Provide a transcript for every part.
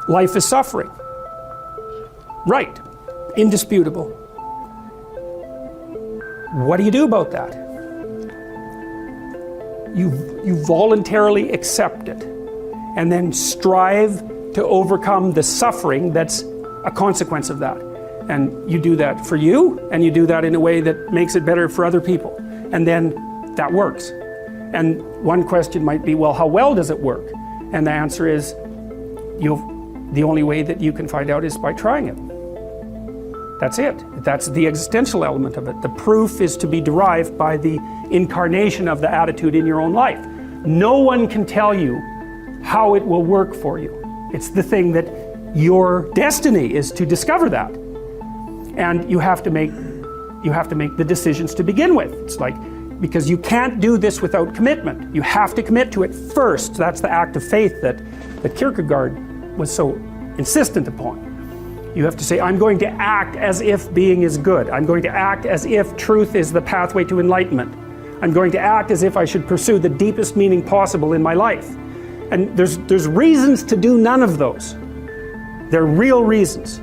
Life is suffering. Right. Indisputable. What do you do about that? You voluntarily accept it and then strive to overcome the suffering that's a consequence of that. And you do that for you, and you do that in a way that makes it better for other people. And then that works. And one question might be, well, how well does it work? And the answer is, the only way that you can find out is by trying it. That's it. That's the existential element of it. The proof is to be derived by the incarnation of the attitude in your own life. No one can tell you how it will work for you. It's the thing that your destiny is to discover that. And you have to make the decisions to begin with. It's like, because you can't do this without commitment. You have to commit to it first. That's the act of faith that Kierkegaard was so insistent upon. You have to say, I'm going to act as if being is good. I'm going to act as if truth is the pathway to enlightenment. I'm going to act as if I should pursue the deepest meaning possible in my life. And there's reasons to do none of those. They're real reasons.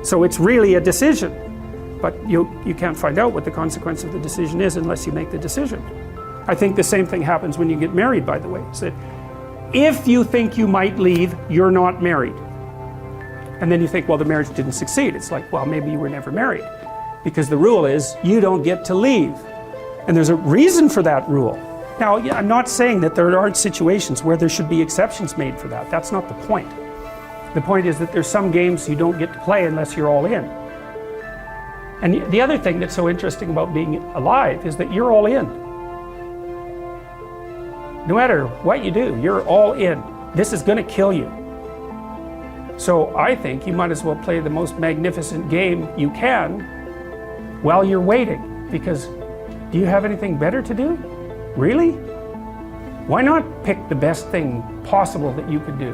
So it's really a decision. But you can't find out what the consequence of the decision is unless you make the decision. I think the same thing happens when you get married, by the way. Is that if you think you might leave, you're not married. And then you think, well, the marriage didn't succeed. It's like, well, maybe you were never married. Because the rule is, you don't get to leave. And there's a reason for that rule. Now, I'm not saying that there aren't situations where there should be exceptions made for that. That's not the point. The point is that there's some games you don't get to play unless you're all in. And the other thing that's so interesting about being alive is that you're all in. No matter what you do, you're all in. This is going to kill you. So I think you might as well play the most magnificent game you can while you're waiting. Because do you have anything better to do? Really? Why not pick the best thing possible that you could do?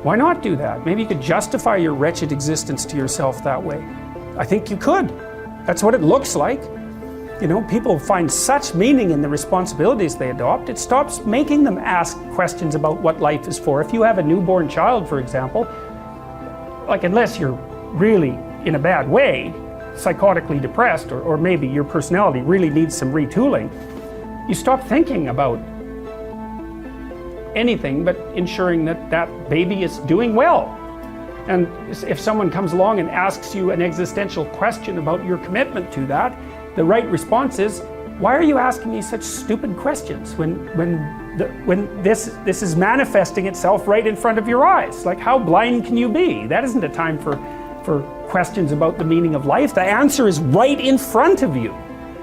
Why not do that? Maybe you could justify your wretched existence to yourself that way. I think you could. That's what it looks like. You know, people find such meaning in the responsibilities they adopt. It stops making them ask questions about what life is for. If you have a newborn child, for example, like unless you're really in a bad way, psychotically depressed, or maybe your personality really needs some retooling, you stop thinking about anything but ensuring that that baby is doing well. And if someone comes along and asks you an existential question about your commitment to that, the right response is, why are you asking me such stupid questions when this is manifesting itself right in front of your eyes? Like, how blind can you be? That isn't a time for questions about the meaning of life. The answer is right in front of you.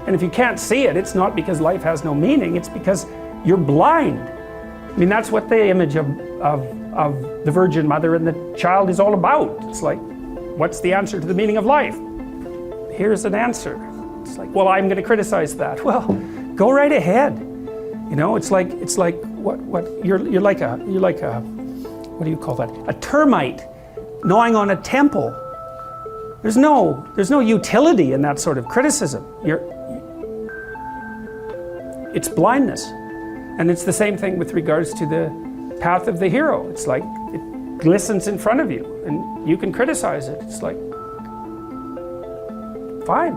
And if you can't see it, it's not because life has no meaning, it's because you're blind. I mean, that's what the image of the Virgin Mother and the child is all about. It's like, what's the answer to the meaning of life? Here's an answer. It's like, well, I'm going to criticize that. Well, go right ahead. You know, it's like what you're like a what do you call that? A termite gnawing on a temple. There's no utility in that sort of criticism. It's blindness. And it's the same thing with regards to the path of the hero. It's like it glistens in front of you and you can criticize it. It's like, fine.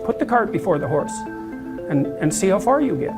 Put the cart before the horse and see how far you get.